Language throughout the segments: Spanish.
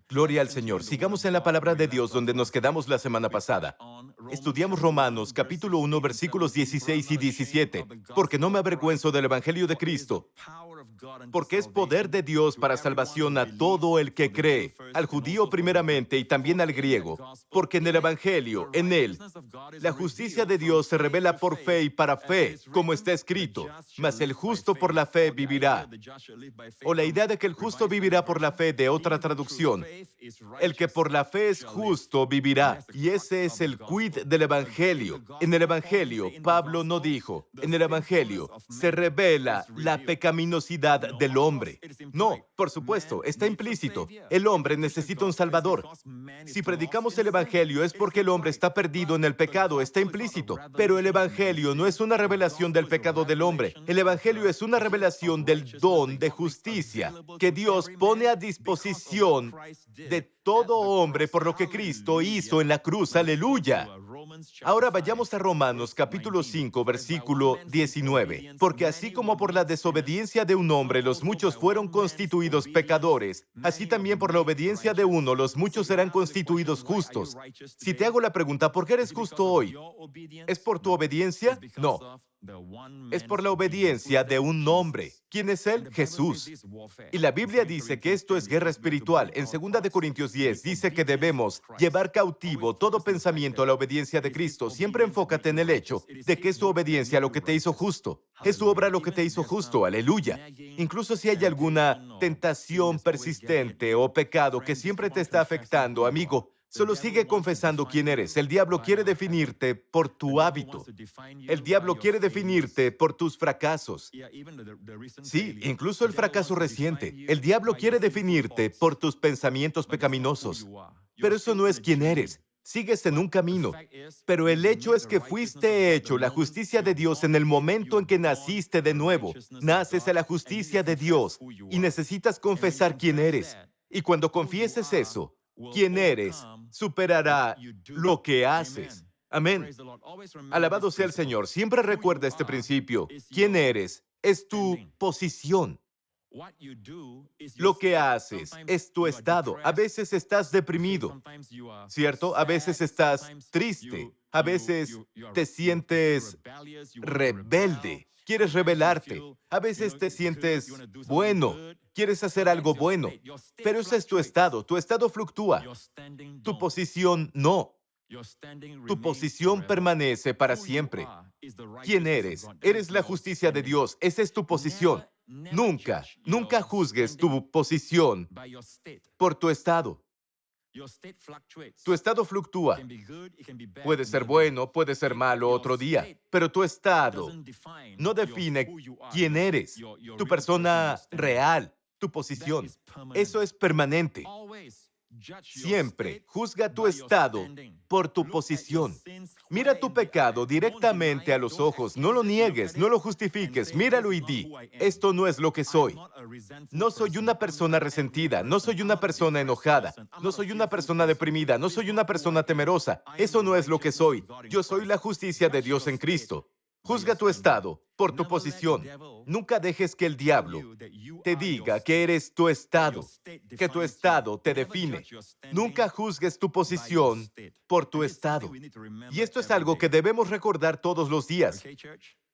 Gloria al Señor. Sigamos en la palabra de Dios donde nos quedamos la semana pasada. Estudiamos Romanos capítulo 1 versículos 16 y 17. Porque no me avergüenzo del Evangelio de Cristo, porque es poder de Dios para salvación a todo el que cree, al judío primeramente y también al griego. Porque en el Evangelio, en él, la justicia de Dios se revela por fe y para fe, como está escrito, mas el justo por la fe vivirá. O la idea de que el justo vivirá por la fe de otra traducción. El que por la fe es justo vivirá. Y ese es el quid del Evangelio. En el Evangelio, Pablo no dijo, en el Evangelio se revela la pecaminosidad del hombre. No, por supuesto, está implícito. El hombre necesita un Salvador. Si predicamos el Evangelio es porque el hombre está perdido en el pecado, está implícito. Pero el Evangelio no es una revelación del pecado del hombre. El Evangelio es una revelación del don de justicia que Dios pone a disposición de todo hombre por lo que Cristo hizo en la cruz. Aleluya. Ahora vayamos a Romanos capítulo 5, versículo 19. Porque así como por la desobediencia de un hombre los muchos fueron constituidos pecadores, así también por la obediencia de uno los muchos serán constituidos justos. Si te hago la pregunta, ¿por qué eres justo hoy? ¿Es por tu obediencia? No. Es por la obediencia de un hombre. ¿Quién es él? Jesús. Y la Biblia dice que esto es guerra espiritual. En 2 Corintios 10 dice que debemos llevar cautivo todo pensamiento a la obediencia de Cristo. Siempre enfócate en el hecho de que es tu obediencia lo que te hizo justo. Es tu obra lo que te hizo justo. Aleluya. Incluso si hay alguna tentación persistente o pecado que siempre te está afectando, amigo, solo sigue confesando quién eres. El diablo quiere definirte por tu hábito. El diablo quiere definirte por tus fracasos. Sí, incluso el fracaso reciente. El diablo quiere definirte por tus pensamientos pecaminosos. Pero eso no es quién eres. Sigues en un camino. Pero el hecho es que fuiste hecho la justicia de Dios en el momento en que naciste de nuevo. Naces a la justicia de Dios y necesitas confesar quién eres. Y cuando confieses eso, quién eres, superará lo que haces. Amén. Alabado sea el Señor. Siempre recuerda este principio. ¿Quién eres? Es tu posición. Lo que haces es tu estado. A veces estás deprimido, ¿cierto? A veces estás triste. A veces te sientes rebelde. Quieres rebelarte. A veces te sientes bueno. Quieres hacer algo bueno. Pero ese es tu estado. Tu estado fluctúa. Tu posición no. Tu posición permanece para siempre. ¿Quién eres? Eres la justicia de Dios. Esa es tu posición. Nunca, nunca juzgues tu posición por tu estado. Tu estado fluctúa. Puede ser bueno, puede ser malo otro día, pero tu estado no define quién eres, tu persona real, tu posición. Eso es permanente. Siempre juzga tu estado por tu posición. Mira tu pecado directamente a los ojos. No lo niegues, no lo justifiques. Míralo y di, esto no es lo que soy. No soy una persona resentida, no soy una persona enojada, no soy una persona deprimida, no soy una persona temerosa. Eso no es lo que soy. Yo soy la justicia de Dios en Cristo. Juzga tu estado por tu posición. Nunca dejes que el diablo te diga que eres tu estado, que tu estado te define. Nunca juzgues tu posición por tu estado. Y esto es algo que debemos recordar todos los días.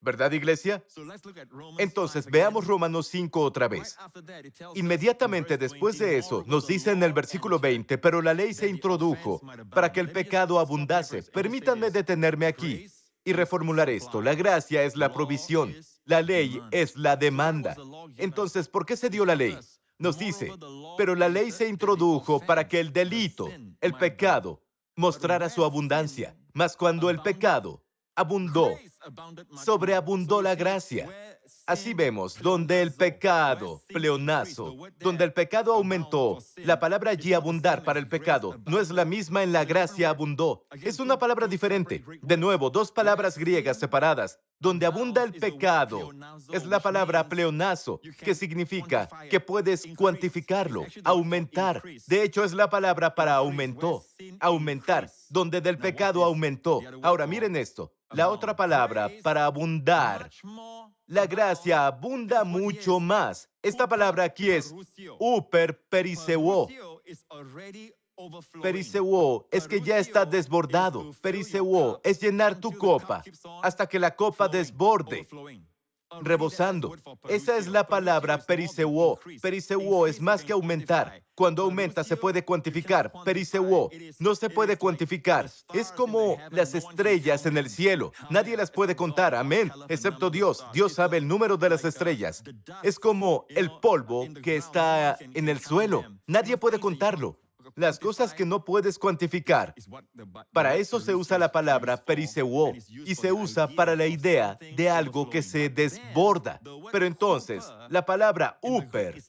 ¿Verdad, iglesia? Entonces, veamos Romanos 5 otra vez. Inmediatamente después de eso, nos dice en el versículo 20, pero la ley se introdujo para que el pecado abundase. Permítanme detenerme aquí y reformular esto. La gracia es la provisión. La ley es la demanda. Entonces, ¿por qué se dio la ley? Nos dice, pero la ley se introdujo para que el delito, el pecado, mostrara su abundancia. Mas cuando el pecado abundó, sobreabundó la gracia. Así vemos, donde el pecado, pleonazo, donde el pecado aumentó, la palabra allí abundar para el pecado no es la misma en la gracia abundó. Es una palabra diferente. De nuevo, dos palabras griegas separadas. Donde abunda el pecado es la palabra pleonazo, que significa que puedes cuantificarlo, aumentar. De hecho, es la palabra para aumentó, aumentar, donde del pecado aumentó. Ahora, miren esto. La otra palabra para abundar. La gracia abunda mucho más. Esta palabra aquí es uper periseuo. Periseuo es que ya está desbordado. Periseuo es llenar tu copa hasta que la copa desborde, rebosando. Esa es la palabra periseuo. Periseuo es más que aumentar. Cuando aumenta se puede cuantificar. Periseuo no se puede cuantificar. Es como las estrellas en el cielo. Nadie las puede contar. Amén. Excepto Dios. Dios sabe el número de las estrellas. Es como el polvo que está en el suelo. Nadie puede contarlo. Las cosas que no puedes cuantificar. Para eso se usa la palabra periseuo y se usa para la idea de algo que se desborda. Pero entonces, la palabra uper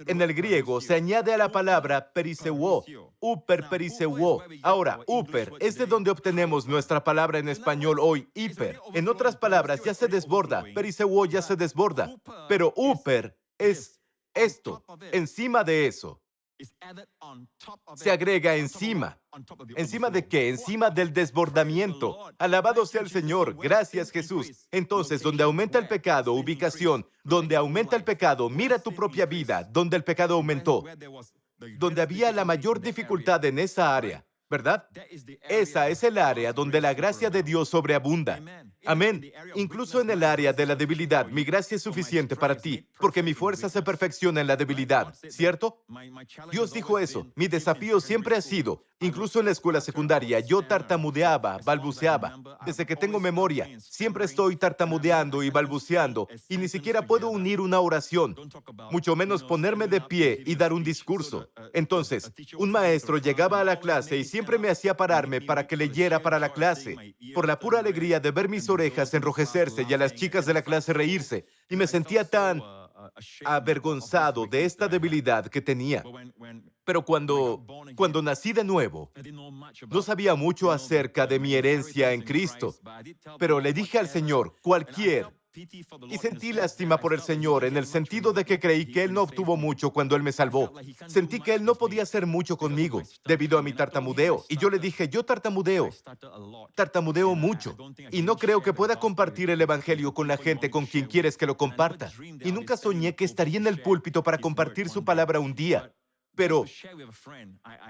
en el griego se añade a la palabra periseuo. Uper, periseuo. Ahora, uper es de donde obtenemos nuestra palabra en español hoy, hiper. En otras palabras, ya se desborda. Periseuo ya se desborda. Pero uper es esto, encima de eso. Se agrega encima. ¿Encima de qué? Encima del desbordamiento. Alabado sea el Señor. Gracias, Jesús. Entonces, donde aumenta el pecado, ubicación. Donde aumenta el pecado, mira tu propia vida. Donde el pecado aumentó. Donde había la mayor dificultad en esa área. ¿Verdad? Esa es el área donde la gracia de Dios sobreabunda. Amén. Incluso en el área de la debilidad, mi gracia es suficiente para ti, porque mi fuerza se perfecciona en la debilidad, ¿cierto? Dios dijo eso. Mi desafío siempre ha sido, incluso en la escuela secundaria, yo tartamudeaba, balbuceaba. Desde que tengo memoria, siempre estoy tartamudeando y balbuceando, y ni siquiera puedo unir una oración, mucho menos ponerme de pie y dar un discurso. Entonces, un maestro llegaba a la clase y siempre me hacía pararme para que leyera para la clase, por la pura alegría de ver mis orejas enrojecerse y a las chicas de la clase reírse, y me sentía tan avergonzado de esta debilidad que tenía. Pero cuando nací de nuevo, no sabía mucho acerca de mi herencia en Cristo, pero le dije al Señor, y sentí lástima por el Señor en el sentido de que creí que Él no obtuvo mucho cuando Él me salvó. Sentí que Él no podía hacer mucho conmigo debido a mi tartamudeo. Y yo le dije, yo tartamudeo mucho. Y no creo que pueda compartir el Evangelio con la gente con quien quieres que lo comparta. Y nunca soñé que estaría en el púlpito para compartir su palabra un día. Pero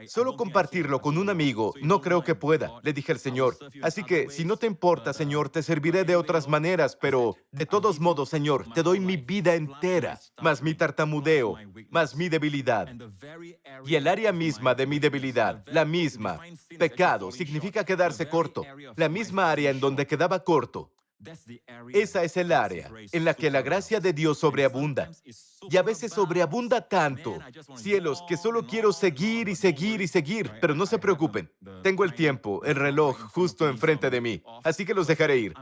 solo compartirlo con un amigo no creo que pueda, le dije al Señor. Así que, si no te importa, Señor, te serviré de otras maneras, pero de todos modos, Señor, te doy mi vida entera, más mi tartamudeo, más mi debilidad. Y el área misma de mi debilidad, la misma, pecado, significa quedarse corto, la misma área en donde quedaba corto. Esa es el área en la que la gracia de Dios sobreabunda. Y a veces sobreabunda tanto, cielos, que solo quiero seguir y seguir y seguir. Pero no se preocupen, tengo el tiempo, el reloj justo enfrente de mí, así que los dejaré ir.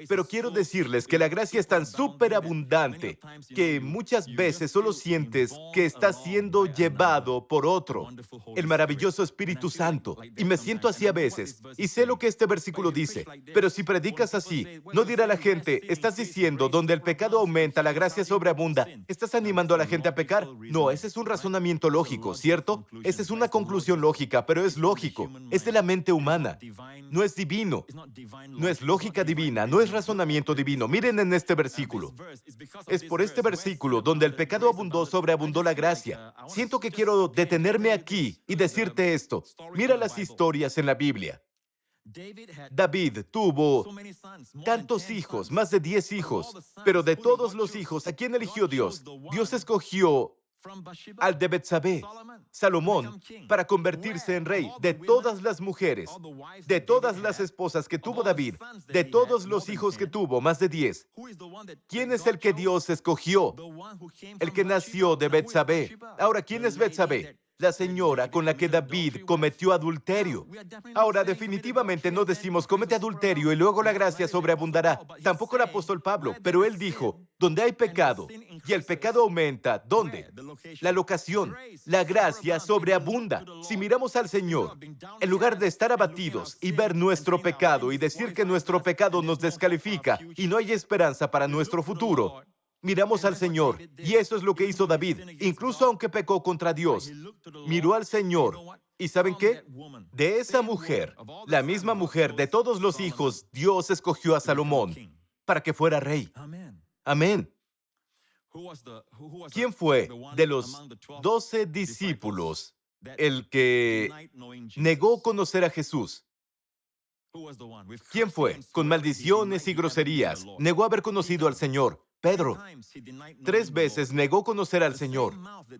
Pero quiero decirles que la gracia es tan superabundante que muchas veces solo sientes que estás siendo llevado por otro, el maravilloso Espíritu Santo. Y me siento así a veces. Y sé lo que este versículo dice. Pero si predicas así, no dirá la gente, estás diciendo, donde el pecado aumenta, la gracia sobreabunda. ¿Estás animando a la gente a pecar? No, ese es un razonamiento lógico, ¿cierto? Esa es una conclusión lógica, pero es lógico. Es de la mente humana. No es divino. No es lógica divina, no es razonamiento divino. Miren en este versículo. Es por este versículo donde el pecado abundó, sobreabundó la gracia. Siento que quiero detenerme aquí y decirte esto. Mira las historias en la Biblia. David tuvo tantos hijos, más de 10 hijos, pero de todos los hijos, ¿a quién eligió Dios? Dios escogió al de Betsabé, Salomón, para convertirse en rey. De todas las mujeres, de todas las esposas que tuvo David, de todos los hijos que tuvo, más de 10. ¿Quién es el que Dios escogió? El que nació de Betsabé. Ahora, ¿quién es Betsabé? La señora con la que David cometió adulterio. Ahora, definitivamente no decimos comete adulterio y luego la gracia sobreabundará. Tampoco el apóstol Pablo, pero él dijo, donde hay pecado y el pecado aumenta, ¿dónde? La locación, la gracia sobreabunda. Si miramos al Señor, en lugar de estar abatidos y ver nuestro pecado y decir que nuestro pecado nos descalifica y no hay esperanza para nuestro futuro, miramos al Señor, y eso es lo que hizo David, incluso aunque pecó contra Dios. Miró al Señor, ¿y saben qué? De esa mujer, la misma mujer de todos los hijos, Dios escogió a Salomón para que fuera rey. Amén. ¿Quién fue de los 12 discípulos el que negó conocer a Jesús. ¿Quién fue? Con maldiciones y groserías. Negó haber conocido al Señor. Pedro. 3 veces negó conocer al Señor.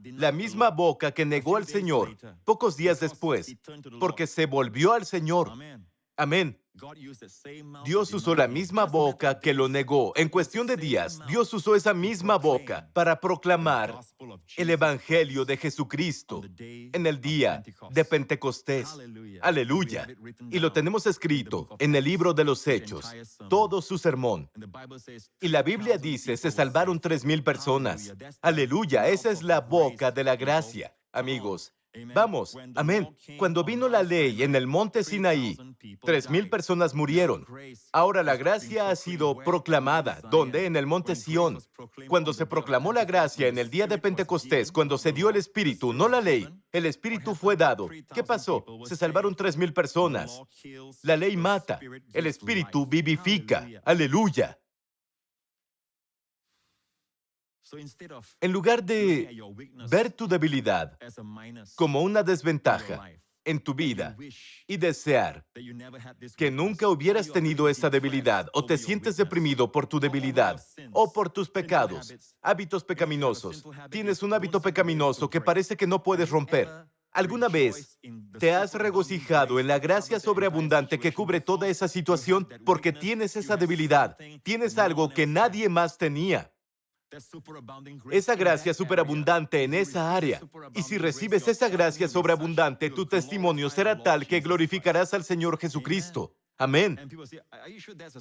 La misma boca que negó al Señor pocos días después, porque se volvió al Señor. Amén. Dios usó la misma boca que lo negó. En cuestión de días, Dios usó esa misma boca para proclamar el Evangelio de Jesucristo en el día de Pentecostés. Aleluya. Y lo tenemos escrito en el libro de los Hechos, todo su sermón. Y la Biblia dice, se salvaron 3,000 personas. Aleluya, esa es la boca de la gracia, amigos. Vamos, amén. Cuando vino la ley en el monte Sinaí, 3,000 personas murieron. Ahora la gracia ha sido proclamada. ¿Dónde? En el monte Sión. Cuando se proclamó la gracia en el día de Pentecostés, cuando se dio el Espíritu, no la ley, el Espíritu fue dado. ¿Qué pasó? Se salvaron 3,000 personas. La ley mata, el Espíritu vivifica. Aleluya. En lugar de ver tu debilidad como una desventaja en tu vida y desear que nunca hubieras tenido esa debilidad o te sientes deprimido por tu debilidad o por tus pecados, hábitos pecaminosos, tienes un hábito pecaminoso que parece que no puedes romper. ¿Alguna vez te has regocijado en la gracia sobreabundante que cubre toda esa situación porque tienes esa debilidad? Tienes algo que nadie más tenía. Esa gracia superabundante en esa área. Y si recibes esa gracia sobreabundante, tu testimonio será tal que glorificarás al Señor Jesucristo. Amén.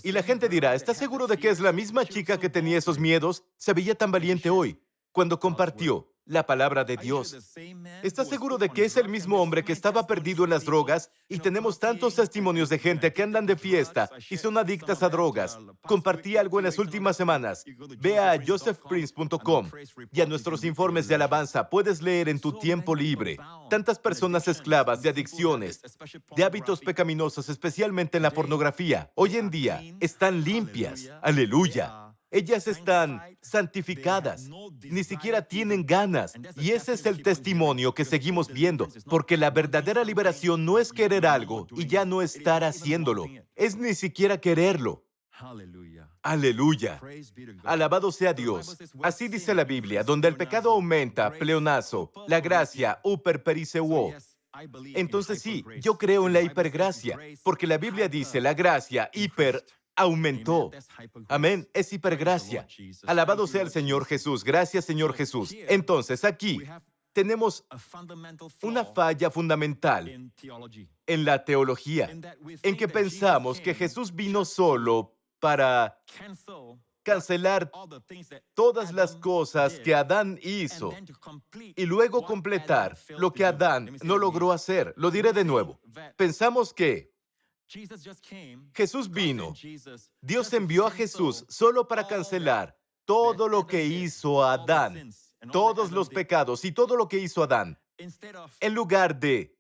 Y la gente dirá, ¿estás seguro de que es la misma chica que tenía esos miedos? Se veía tan valiente hoy, cuando compartió la palabra de Dios. ¿Estás seguro de que es el mismo hombre que estaba perdido en las drogas? Y tenemos tantos testimonios de gente que andan de fiesta y son adictas a drogas. Compartí algo en las últimas semanas. Ve a josephprince.com y a nuestros informes de alabanza puedes leer en tu tiempo libre. Tantas personas esclavas de adicciones, de hábitos pecaminosos, especialmente en la pornografía, hoy en día están limpias. Aleluya. Ellas están santificadas, ni siquiera tienen ganas. Y ese es el testimonio que seguimos viendo, porque la verdadera liberación no es querer algo y ya no estar haciéndolo, es ni siquiera quererlo. Aleluya. Alabado sea Dios. Así dice la Biblia, donde el pecado aumenta, pleonazo, la gracia, uperpericeuo. Entonces sí, yo creo en la hipergracia, porque la Biblia dice la gracia aumentó. Amén, es hipergracia. Alabado sea el Señor Jesús. Gracias, Señor Jesús. Entonces, aquí tenemos una falla fundamental en la teología, en que pensamos que Jesús vino solo para cancelar todas las cosas que Adán hizo y luego completar lo que Adán no logró hacer. Lo diré de nuevo. Pensamos que Jesús vino. Dios envió a Jesús solo para cancelar todo lo que hizo Adán, todos los pecados y todo lo que hizo Adán, en lugar de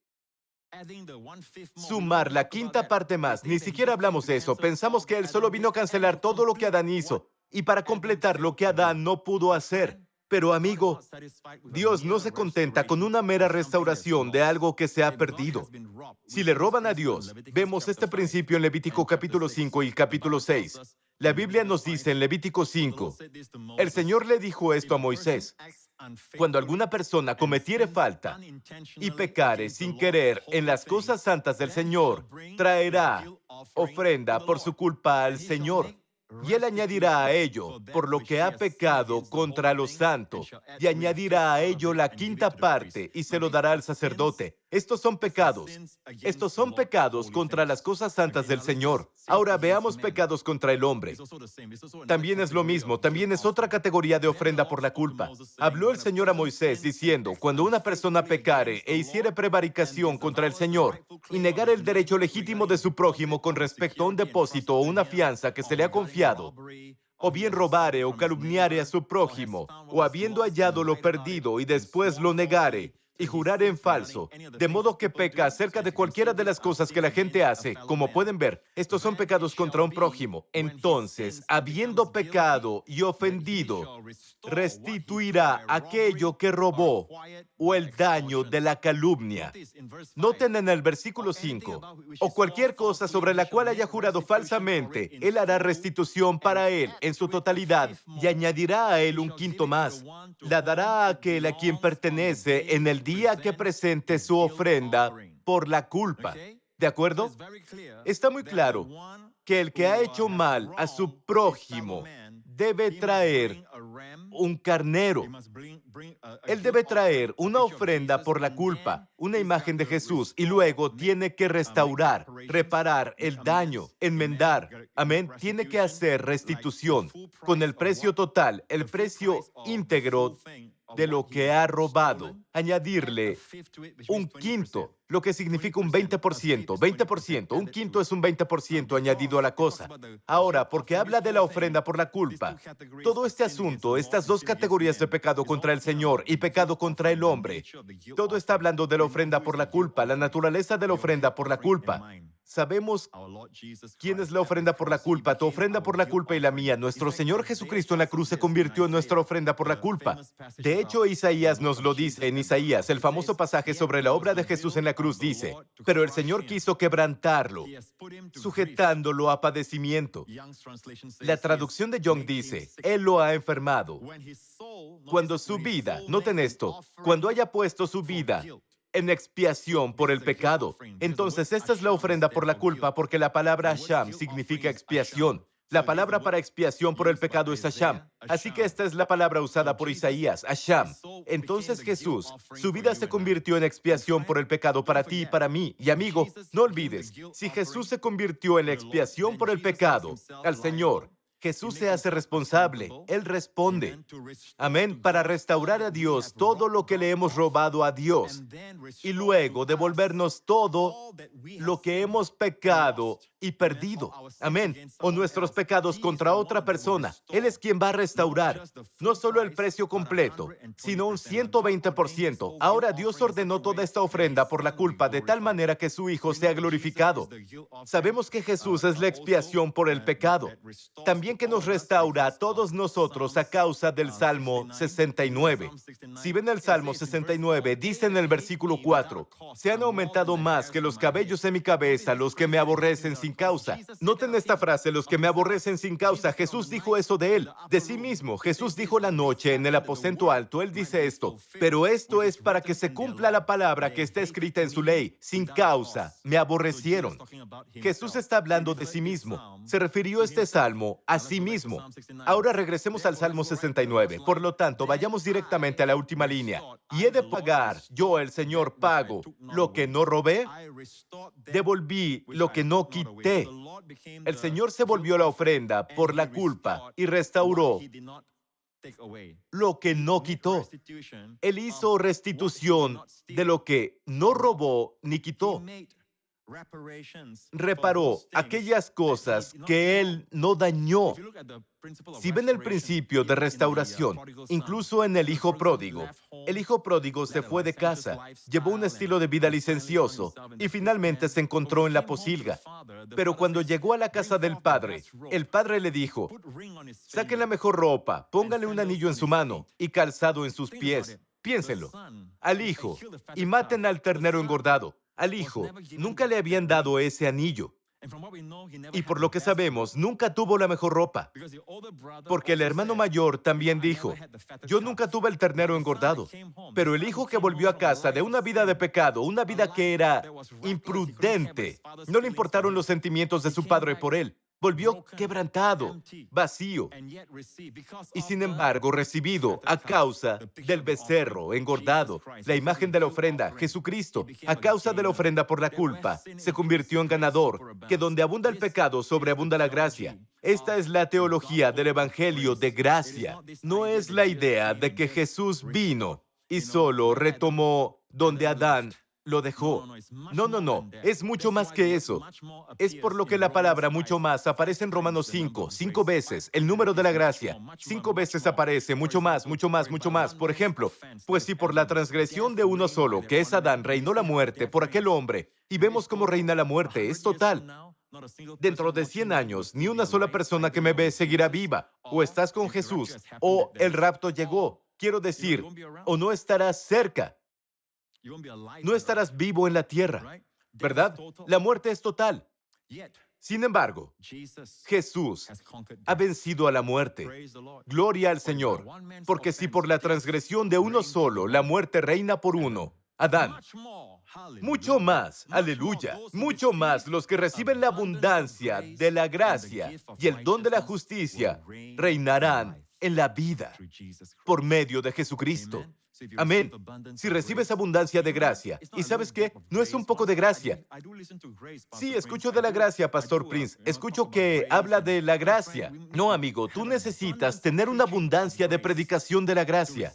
sumar la quinta parte más. Ni siquiera hablamos de eso. Pensamos que Él solo vino a cancelar todo lo que Adán hizo y para completar lo que Adán no pudo hacer. Pero amigo, Dios no se contenta con una mera restauración de algo que se ha perdido. Si le roban a Dios, vemos este principio en Levítico capítulo 5 y capítulo 6. La Biblia nos dice en Levítico 5, el Señor le dijo esto a Moisés: cuando alguna persona cometiere falta y pecare sin querer en las cosas santas del Señor, traerá ofrenda por su culpa al Señor. Y él añadirá a ello por lo que ha pecado contra lo santo, y añadirá a ello la quinta parte y se lo dará al sacerdote. Estos son pecados. Estos son pecados contra las cosas santas del Señor. Ahora veamos pecados contra el hombre. También es lo mismo, también es otra categoría de ofrenda por la culpa. Habló el Señor a Moisés diciendo, cuando una persona pecare e hiciere prevaricación contra el Señor y negare el derecho legítimo de su prójimo con respecto a un depósito o una fianza que se le ha confiado, o bien robare o calumniare a su prójimo, o habiendo hallado lo perdido y después lo negare, y jurar en falso, de modo que peca acerca de cualquiera de las cosas que la gente hace. Como pueden ver, estos son pecados contra un prójimo. Entonces, habiendo pecado y ofendido, restituirá aquello que robó o el daño de la calumnia. Noten en el versículo 5, o cualquier cosa sobre la cual haya jurado falsamente, él hará restitución para él en su totalidad y añadirá a él un quinto más. La dará a aquel a quien pertenece en el día que presente su ofrenda por la culpa. ¿De acuerdo? Está muy claro que el que ha hecho mal a su prójimo debe traer un carnero. Él debe traer una ofrenda por la culpa, una imagen de Jesús, y luego tiene que restaurar, reparar el daño, enmendar. Amén. Tiene que hacer restitución con el precio total, el precio íntegro de lo que ha robado. Añadirle un quinto, lo que significa un 20%. 20%, un quinto es un 20% añadido a la cosa. Ahora, porque habla de la ofrenda por la culpa, todo este asunto, estas dos categorías de pecado contra el Señor y pecado contra el hombre, todo está hablando de la ofrenda por la culpa, la naturaleza de la ofrenda por la culpa. Sabemos quién es la ofrenda por la culpa, tu ofrenda por la culpa y la mía. Nuestro Señor Jesucristo en la cruz se convirtió en nuestra ofrenda por la culpa. De hecho, Isaías nos lo dice en Isaías, el famoso pasaje sobre la obra de Jesús en la cruz dice, pero el Señor quiso quebrantarlo, sujetándolo a padecimiento. La traducción de Young dice, Él lo ha enfermado. Cuando su vida, noten esto, cuando haya puesto su vida en expiación por el pecado. Entonces, esta es la ofrenda por la culpa, porque la palabra Asham significa expiación. La palabra para expiación por el pecado es Asham. Así que esta es la palabra usada por Isaías, Asham. Entonces Jesús, su vida se convirtió en expiación por el pecado para ti y para mí. Y amigo, no olvides, si Jesús se convirtió en expiación por el pecado al Señor, Jesús se hace responsable. Él responde. Amén. Para restaurar a Dios todo lo que le hemos robado a Dios y luego devolvernos todo lo que hemos pecado y perdido. Amén. O nuestros pecados contra otra persona. Él es quien va a restaurar no solo el precio completo, sino un 120%. Ahora Dios ordenó toda esta ofrenda por la culpa de tal manera que su Hijo sea glorificado. Sabemos que Jesús es la expiación por el pecado. También que nos restaura a todos nosotros a causa del Salmo 69. Si ven el Salmo 69, dice en el versículo 4, se han aumentado más que los cabellos de mi cabeza los que me aborrecen sin causa. Noten esta frase, los que me aborrecen sin causa. Jesús dijo eso de él, de sí mismo. Jesús dijo la noche en el aposento alto, él dice esto, pero esto es para que se cumpla la palabra que está escrita en su ley, sin causa, me aborrecieron. Jesús está hablando de sí mismo. Se refirió este salmo a sí mismo. Ahora regresemos al Salmo 69. Por lo tanto, vayamos directamente a la última línea. Y he de pagar, yo el Señor pago, lo que no robé, devolví lo que no quité. El Señor se volvió la ofrenda por la culpa y restauró lo que no quitó. Él hizo restitución de lo que no robó ni quitó. Reparó aquellas cosas que él no dañó. Si ven el principio de restauración, incluso en el hijo pródigo se fue de casa, llevó un estilo de vida licencioso y finalmente se encontró en la posilga. Pero cuando llegó a la casa del padre, el padre le dijo, saquen la mejor ropa, pónganle un anillo en su mano y calzado en sus pies. Piénsenlo, al hijo, y maten al ternero engordado. Al hijo nunca le habían dado ese anillo. Y por lo que sabemos, nunca tuvo la mejor ropa. Porque el hermano mayor también dijo, yo nunca tuve el ternero engordado. Pero el hijo que volvió a casa de una vida de pecado, una vida que era imprudente, no le importaron los sentimientos de su padre por él. Volvió quebrantado, vacío, y sin embargo recibido a causa del becerro engordado, la imagen de la ofrenda, Jesucristo, a causa de la ofrenda por la culpa, se convirtió en ganador, que donde abunda el pecado, sobreabunda la gracia. Esta es la teología del Evangelio de gracia. No es la idea de que Jesús vino y solo retomó donde Adán lo dejó. No, no, no. Es mucho más que eso. Es por lo que la palabra mucho más aparece en Romanos 5 veces. El número de la gracia. 5 veces aparece. Mucho más, mucho más, mucho más. Por ejemplo, pues si por la transgresión de uno solo, que es Adán, reinó la muerte por aquel hombre, y vemos cómo reina la muerte, es total. Dentro de 100 años, ni una sola persona que me ve seguirá viva. O estás con Jesús, o el rapto llegó. Quiero decir, o no estarás cerca. No estarás vivo en la tierra, ¿verdad? La muerte es total. Sin embargo, Jesús ha vencido a la muerte. Gloria al Señor. Porque si por la transgresión de uno solo la muerte reina por uno, Adán, mucho más, aleluya, mucho más los que reciben la abundancia de la gracia y el don de la justicia reinarán en la vida por medio de Jesucristo. Amén. Si recibes abundancia de gracia, ¿y sabes qué? No es un poco de gracia. Sí, escucho de la gracia, Pastor Prince. Escucho que habla de la gracia. No, amigo, tú necesitas tener una abundancia de predicación de la gracia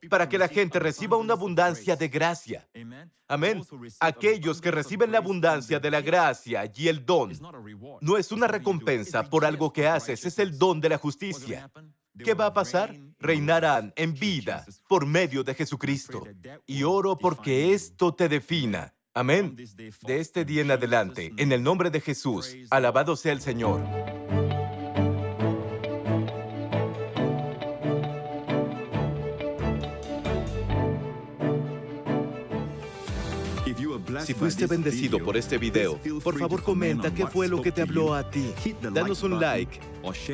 para que la gente reciba una abundancia de gracia. Amén. Aquellos que reciben la abundancia de la gracia y el don, no es una recompensa por algo que haces, es el don de la justicia. ¿Qué va a pasar? Reinarán en vida por medio de Jesucristo. Y oro porque esto te defina. Amén. De este día en adelante, en el nombre de Jesús, alabado sea el Señor. Si fuiste bendecido por este video, por favor comenta qué fue lo que te habló a ti. Danos un like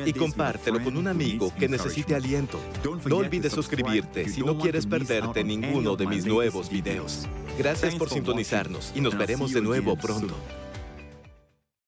y compártelo con un amigo que necesite aliento. No olvides suscribirte si no quieres perderte ninguno de mis nuevos videos. Gracias por sintonizarnos y nos veremos de nuevo pronto.